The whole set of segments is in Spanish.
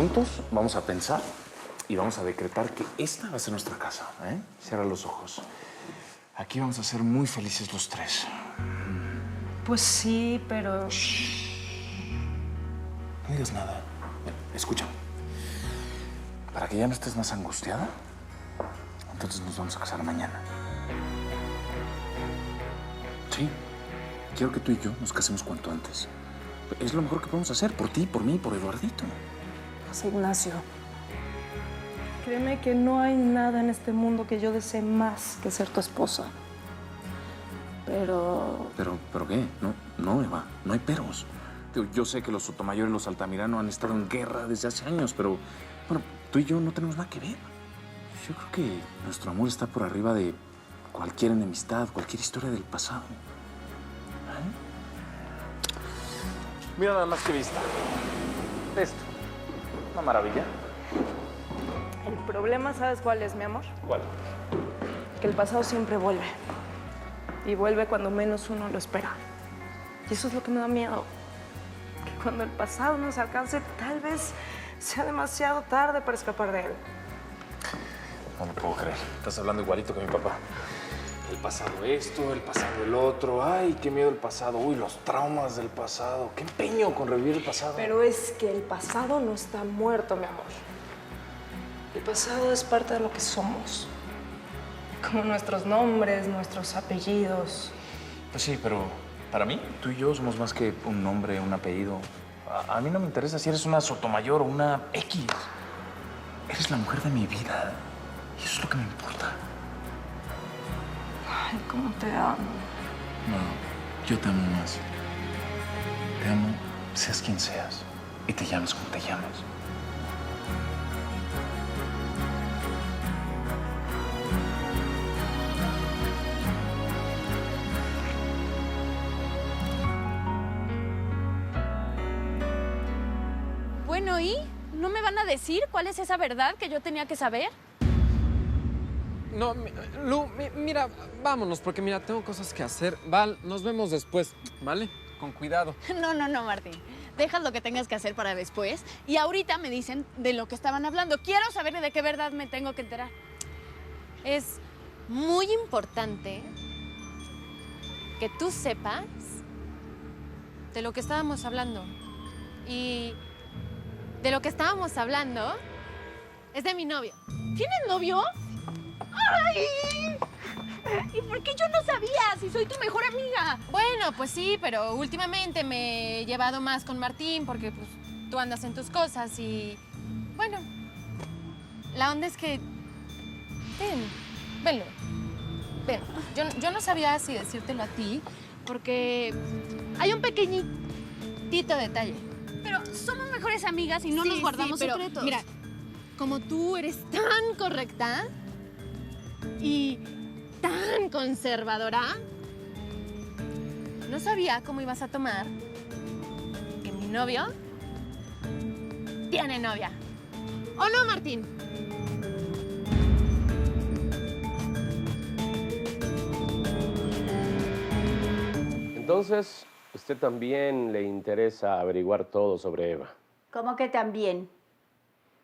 juntos vamos a pensar y vamos a decretar que esta va a ser nuestra casa, ¿eh? Cierra los ojos. Aquí vamos a ser muy felices los tres. Pues sí, pero... No digas nada. Ven, escúchame. Para que ya no estés más angustiada, entonces nos vamos a casar mañana. Sí. Quiero que tú y yo nos casemos cuanto antes. Es lo mejor que podemos hacer por ti, por mí, por Eduardito. José Ignacio, créeme que no hay nada en este mundo que yo desee más que ser tu esposa. Pero... ¿Pero qué? No, Eva, no hay peros. Yo sé que los Sotomayor y los Altamirano han estado en guerra desde hace años, pero, bueno, tú y yo no tenemos nada que ver. Yo creo que nuestro amor está por arriba de cualquier enemistad, cualquier historia del pasado. ¿Eh? Mira nada más que vista. Esto. Una maravilla. el problema, ¿sabes cuál es, mi amor? ¿Cuál? Que el pasado siempre vuelve. Y vuelve cuando menos uno lo espera. Y eso es lo que me da miedo. Que cuando el pasado nos alcance, tal vez sea demasiado tarde para escapar de él. No lo puedo creer. Estás hablando igualito que mi papá. El pasado esto, el pasado el otro. Ay, qué miedo el pasado. Uy, los traumas del pasado. Qué empeño con revivir el pasado. Pero es que el pasado no está muerto, mi amor. El pasado es parte de lo que somos. Como nuestros nombres, nuestros apellidos. Pues sí, pero para mí, tú y yo somos más que un nombre, un apellido. A mí no me interesa si eres una Sotomayor o una X. Eres la mujer de mi vida. Y eso es lo que me importa. Ay, cómo te amo. No, yo te amo más. Te amo, seas quien seas. Y te llames como te llames. Bueno, ¿y? ¿No me van a decir cuál es esa verdad que yo tenía que saber? No, Lu, mira, vámonos, porque mira, tengo cosas que hacer. Val, nos vemos después, ¿vale? Con cuidado. No, Martín. Dejas lo que tengas que hacer para después y ahorita me dicen de lo que estaban hablando. Quiero saber de qué verdad me tengo que enterar. Es muy importante que tú sepas de lo que estábamos hablando. Y de lo que estábamos hablando es de mi novio. ¿Tienes novio? ¡Ay! ¿Y por qué yo no sabía si soy tu mejor amiga? Bueno, pues sí, pero últimamente me he llevado más con Martín porque pues, tú andas en tus cosas y... Bueno, la onda es que... Ven. Yo no sabía si decírtelo a ti porque hay un pequeñito detalle. Pero somos mejores amigas y no nos guardamos secretos. Mira, como tú eres tan correcta y tan conservadora, no sabía cómo ibas a tomar que mi novio tiene novia. ¿O no, Martín? Entonces, ¿usted también le interesa averiguar todo sobre Eva? ¿Cómo que también?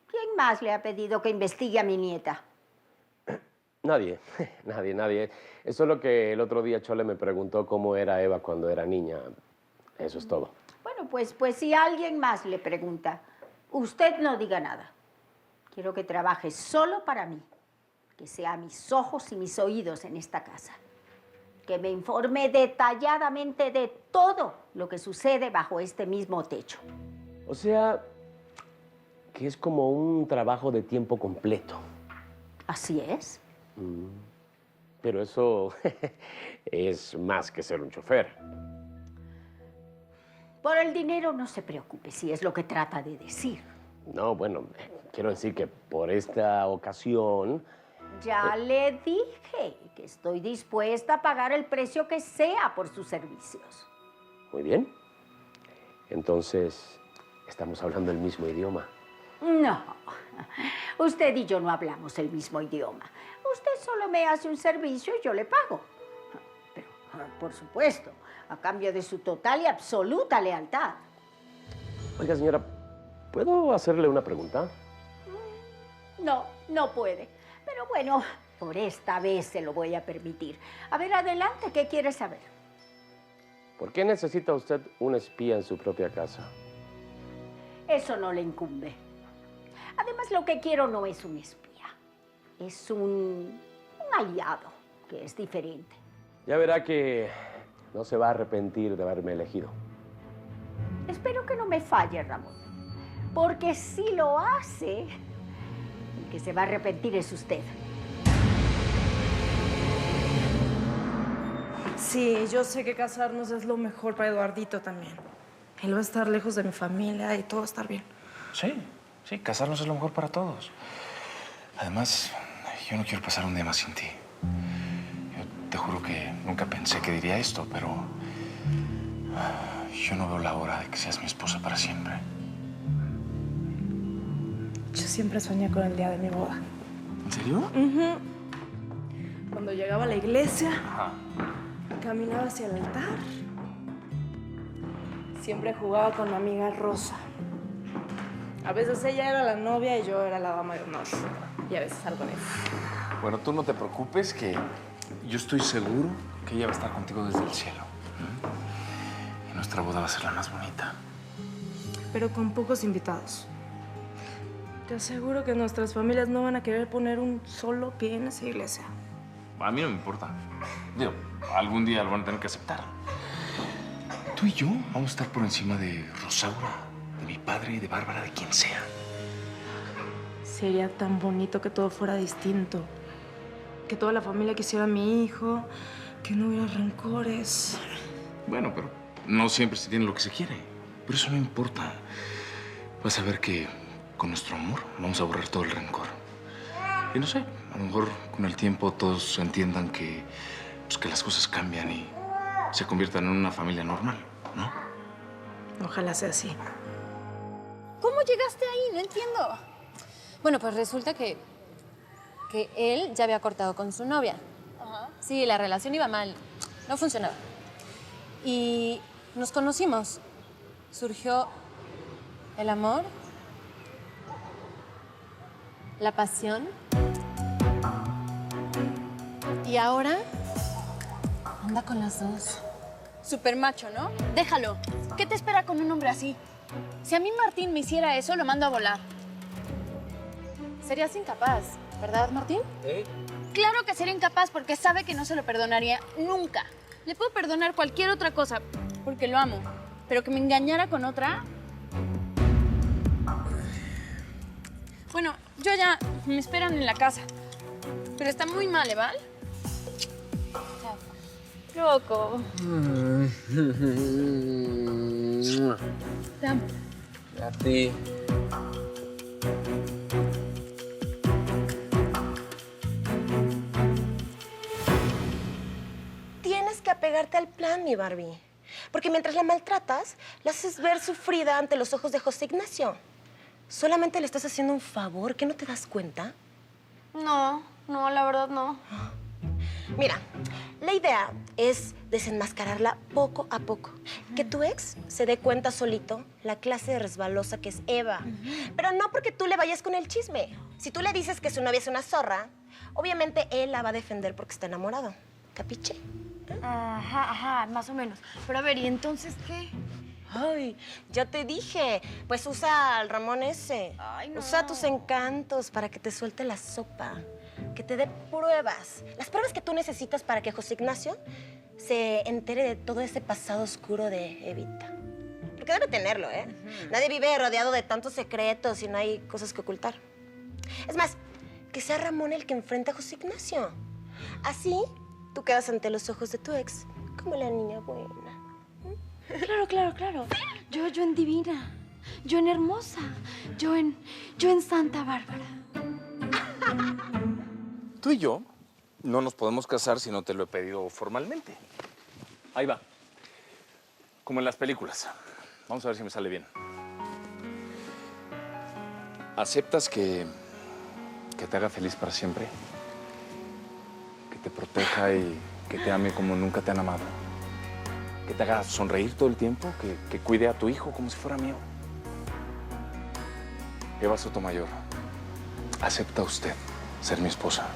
¿Quién más le ha pedido que investigue a mi nieta? Nadie, nadie. Eso es lo que el otro día Chole me preguntó cómo era Eva cuando era niña. Eso es todo. Bueno, pues si alguien más le pregunta, usted no diga nada. Quiero que trabaje solo para mí, que sea mis ojos y mis oídos en esta casa. Que me informe detalladamente de todo lo que sucede bajo este mismo techo. O sea, que es como un trabajo de tiempo completo. Así es. Pero eso es más que ser un chofer. Por el dinero no se preocupe, si es lo que trata de decir. No, bueno, quiero decir que por esta ocasión... Ya le dije que estoy dispuesta a pagar el precio que sea por sus servicios. Muy bien. Entonces, estamos hablando el mismo idioma. No, usted y yo no hablamos el mismo idioma. Usted solo me hace un servicio y yo le pago. Pero, por supuesto, a cambio de su total y absoluta lealtad. Oiga, señora, ¿Puedo hacerle una pregunta? No, no puede. Pero bueno, por esta vez se lo voy a permitir. A ver, adelante, ¿qué quiere saber? ¿Por qué necesita usted un espía en su propia casa? Eso no le incumbe. Además, lo que quiero no es un espía. Es un aliado, que es diferente. Ya verá que no se va a arrepentir de haberme elegido. Espero que no me falle, Ramón. Porque si lo hace, el que se va a arrepentir es usted. Sí, yo sé que casarnos es lo mejor para Eduardito también. Él va a estar lejos de mi familia y todo va a estar bien. Sí, casarnos es lo mejor para todos. Además, yo no quiero pasar un día más sin ti. Yo te juro que nunca pensé que diría esto, pero yo no veo la hora de que seas mi esposa para siempre. Yo siempre soñé con el día de mi boda. ¿En serio? Cuando llegaba a la iglesia, caminaba hacia el altar. Siempre jugaba con mi amiga Rosa. A veces ella era la novia y yo era la dama de honor. Y a veces algo de eso. Bueno, tú no te preocupes, que yo estoy seguro que ella va a estar contigo desde el cielo. Y nuestra boda va a ser la más bonita. Pero con pocos invitados. Te aseguro que nuestras familias no van a querer poner un solo pie en esa iglesia. A mí no me importa. Digo, algún día lo van a tener que aceptar. Tú y yo vamos a estar por encima de Rosaura, de mi padre, de Bárbara, de quien sea. Sería tan bonito que todo fuera distinto. Que toda la familia quisiera a mi hijo, que no hubiera rencores. Bueno, pero no siempre se tiene lo que se quiere. Pero eso no importa. Vas a ver que con nuestro amor vamos a borrar todo el rencor. Y no sé, a lo mejor con el tiempo todos entiendan que, pues, que las cosas cambian y se conviertan en una familia normal, ¿no? Ojalá sea así. ¿Cómo llegaste ahí? No entiendo. Bueno, pues resulta que él ya había cortado con su novia. Sí, la relación iba mal. No funcionaba. Y nos conocimos. Surgió el amor, la pasión. Y ahora anda con las dos. Super macho, ¿no? Déjalo. ¿Qué te espera con un hombre así? Si a mí Martín me hiciera eso, lo mando a volar. Serías incapaz, ¿verdad, Martín? Claro que sería incapaz porque sabe que no se lo perdonaría nunca. Le puedo perdonar cualquier otra cosa porque lo amo. Pero que me engañara con otra... Bueno, yo ya me esperan en la casa. Pero está muy mal, ¿Eval? Loco. Te amo. A ti. Tienes que apegarte al plan, mi Barbie. Porque mientras la maltratas, la haces ver sufrida ante los ojos de José Ignacio. Solamente le estás haciendo un favor, ¿que no te das cuenta? No, la verdad no. Mira, la idea es desenmascararla poco a poco. Que tu ex se dé cuenta solito la clase de resbalosa que es Eva. Pero no porque tú le vayas con el chisme. Si tú le dices que su novia es una zorra, obviamente él la va a defender porque está enamorado. ¿Capiche? Ajá, más o menos. Pero a ver, ¿y entonces qué? Ay, ya te dije. Pues usa al Ramón ese. Ay, no. Usa tus encantos para que te suelte la sopa. Que te dé pruebas. Las pruebas que tú necesitas para que José Ignacio se entere de todo ese pasado oscuro de Evita. Porque debe tenerlo, ¿eh? Nadie vive rodeado de tantos secretos y no hay cosas que ocultar. Es más, que sea Ramón el que enfrente a José Ignacio. Así, tú quedas ante los ojos de tu ex como la niña buena. Claro. Yo en Divina. Yo en Hermosa. Yo en Santa Bárbara. Tú y yo no nos podemos casar si no te lo he pedido formalmente. Ahí va. Como en las películas. Vamos a ver si me sale bien. ¿Aceptas que te haga feliz para siempre? Que te proteja y que te ame como nunca te han amado. Que te haga sonreír todo el tiempo, que cuide a tu hijo como si fuera mío. Eva Sotomayor, ¿acepta usted ser mi esposa?